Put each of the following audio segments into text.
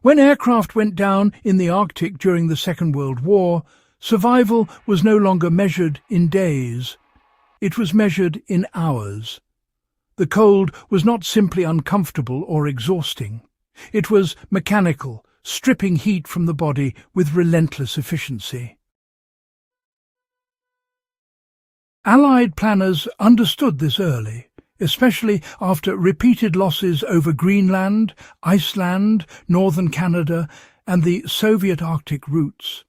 When aircraft went down in the Arctic during the Second World War, survival was no longer measured in days. It was measured in hours. The cold was not simply uncomfortable or exhausting. It was mechanical, stripping heat from the body with relentless efficiency. Allied planners understood this early, especially after repeated losses over Greenland, Iceland, northern Canada, and the Soviet Arctic routes.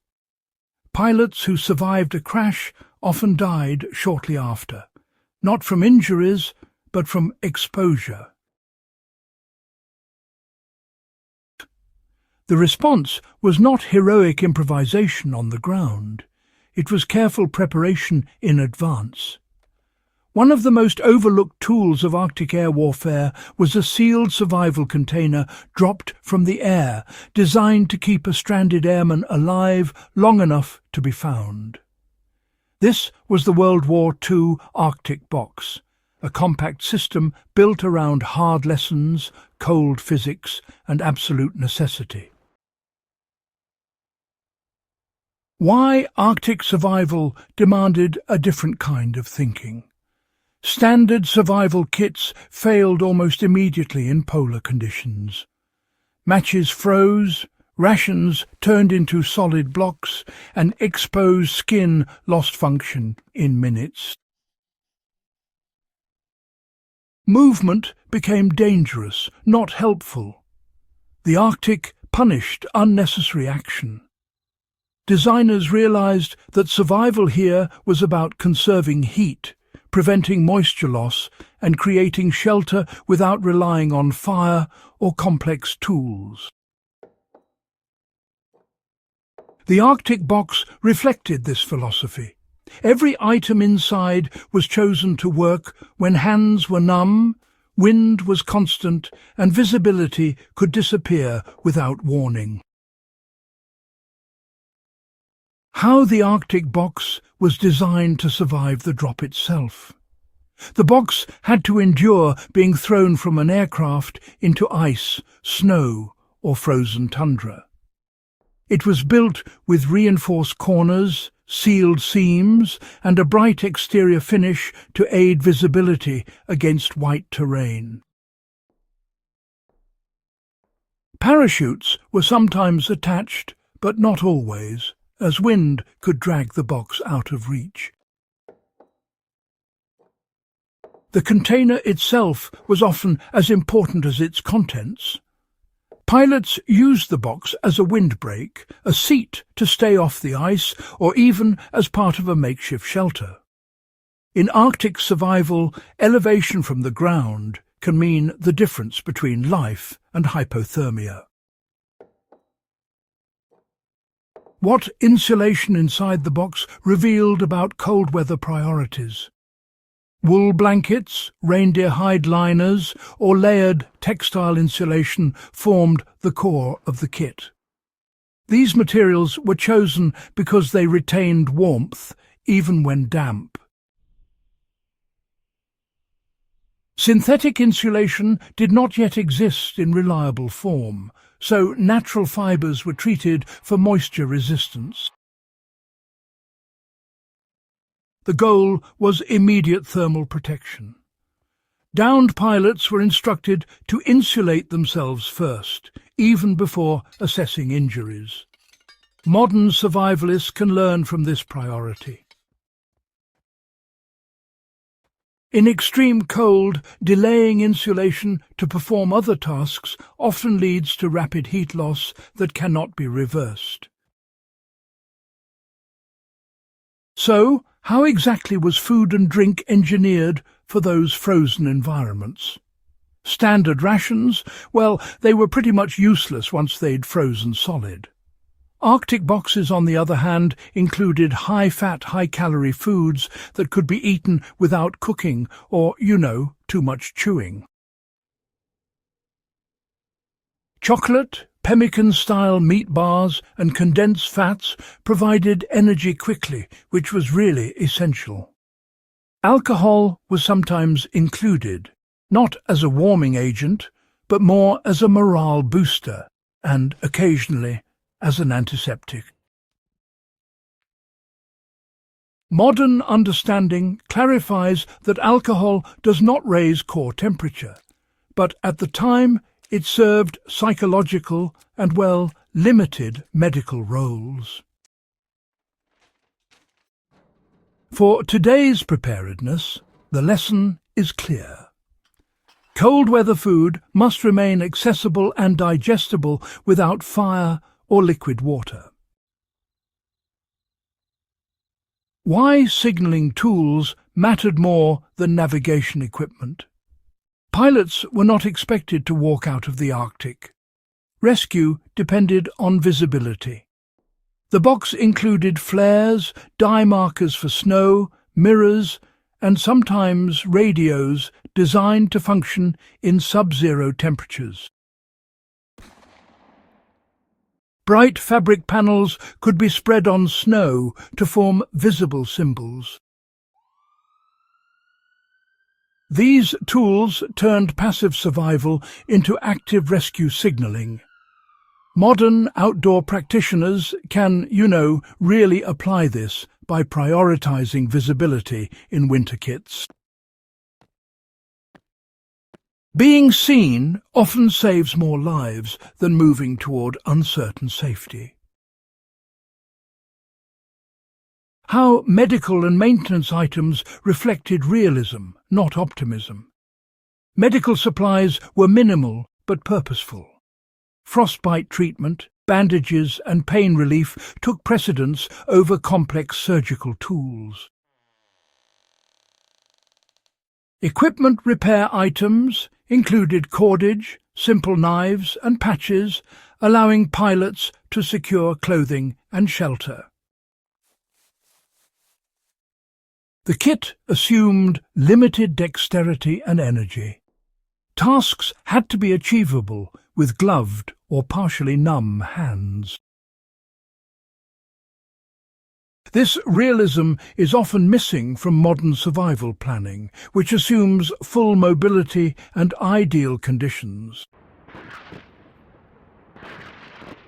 Pilots who survived a crash often died shortly after, not from injuries, but from exposure. The response was not heroic improvisation on the ground. It was careful preparation in advance. One of the most overlooked tools of Arctic air warfare was a sealed survival container dropped from the air, designed to keep a stranded airman alive long enough to be found. This was the World War II Arctic box, a compact system built around hard lessons, cold physics, and absolute necessity. Why Arctic survival demanded a different kind of thinking. Standard survival kits failed almost immediately in polar conditions. Matches froze, rations turned into solid blocks, and exposed skin lost function in minutes. Movement became dangerous, not helpful. The Arctic punished unnecessary action. Designers realized that survival here was about conserving heat, preventing moisture loss, and creating shelter without relying on fire or complex tools. The Arctic box reflected this philosophy. Every item inside was chosen to work when hands were numb, wind was constant, and visibility could disappear without warning. How the Arctic box was designed to survive the drop itself. The box had to endure being thrown from an aircraft into ice, snow, or frozen tundra. It was built with reinforced corners, sealed seams, and a bright exterior finish to aid visibility against white terrain. Parachutes were sometimes attached, but not always, as wind could drag the box out of reach. The container itself was often as important as its contents. Pilots used the box as a windbreak, a seat to stay off the ice, or even as part of a makeshift shelter. In Arctic survival, elevation from the ground can mean the difference between life and hypothermia. What insulation inside the box revealed about cold weather priorities. Wool blankets, reindeer hide liners, or layered textile insulation formed the core of the kit. These materials were chosen because they retained warmth even when damp. Synthetic insulation did not yet exist in reliable form, so natural fibers were treated for moisture resistance. The goal was immediate thermal protection. Downed pilots were instructed to insulate themselves first, even before assessing injuries. Modern survivalists can learn from this priority. In extreme cold, delaying insulation to perform other tasks often leads to rapid heat loss that cannot be reversed. So, how exactly was food and drink engineered for those frozen environments? Standard rations? Well, they were pretty much useless once they'd frozen solid. Arctic boxes, on the other hand, included high-fat, high-calorie foods that could be eaten without cooking or, too much chewing. Chocolate, pemmican-style meat bars and condensed fats provided energy quickly, which was really essential. Alcohol was sometimes included, not as a warming agent, but more as a morale booster, and occasionally as an antiseptic. Modern understanding clarifies that alcohol does not raise core temperature, but at the time it served psychological and, well, limited medical roles. For today's preparedness, the lesson is clear. Cold weather food must remain accessible and digestible without fire or liquid water. Why signalling tools mattered more than navigation equipment. Pilots were not expected to walk out of the Arctic. Rescue depended on visibility. The box included flares, dye markers for snow, mirrors, and sometimes radios designed to function in sub-zero temperatures. Bright fabric panels could be spread on snow to form visible symbols. These tools turned passive survival into active rescue signalling. Modern outdoor practitioners can, really apply this by prioritizing visibility in winter kits. Being seen often saves more lives than moving toward uncertain safety. How medical and maintenance items reflected realism, not optimism. Medical supplies were minimal but purposeful. Frostbite treatment, bandages and pain relief took precedence over complex surgical tools. Equipment repair items included cordage, simple knives and patches, allowing pilots to secure clothing and shelter. The kit assumed limited dexterity and energy. Tasks had to be achievable with gloved or partially numb hands. This realism is often missing from modern survival planning, which assumes full mobility and ideal conditions.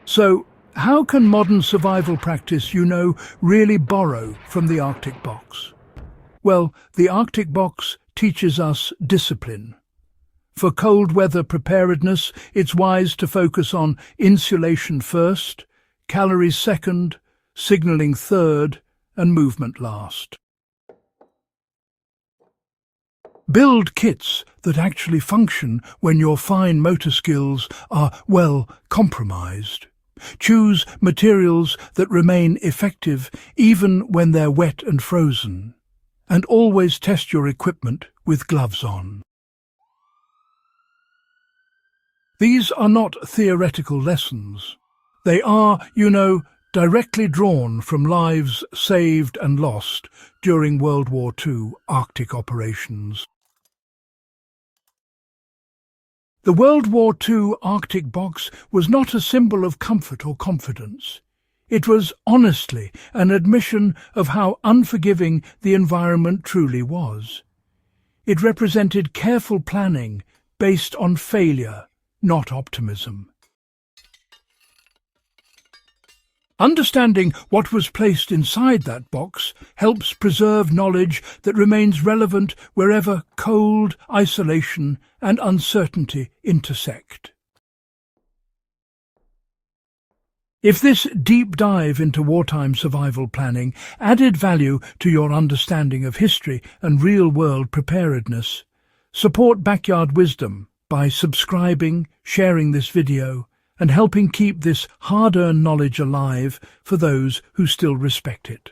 So, how can modern survival practice, really borrow from the Arctic box? Well, the Arctic box teaches us discipline. For cold weather preparedness, it's wise to focus on insulation first, calories second, signalling third, and movement last. Build kits that actually function when your fine motor skills are, compromised. Choose materials that remain effective even when they're wet and frozen. And always test your equipment with gloves on. These are not theoretical lessons. They are, directly drawn from lives saved and lost during World War II Arctic operations. The World War II Arctic box was not a symbol of comfort or confidence. It was honestly an admission of how unforgiving the environment truly was. It represented careful planning based on failure, not optimism. Understanding what was placed inside that box helps preserve knowledge that remains relevant wherever cold, isolation, and uncertainty intersect. If this deep dive into wartime survival planning added value to your understanding of history and real-world preparedness, support Backyard Wisdom by subscribing, sharing this video, and helping keep this hard-earned knowledge alive for those who still respect it.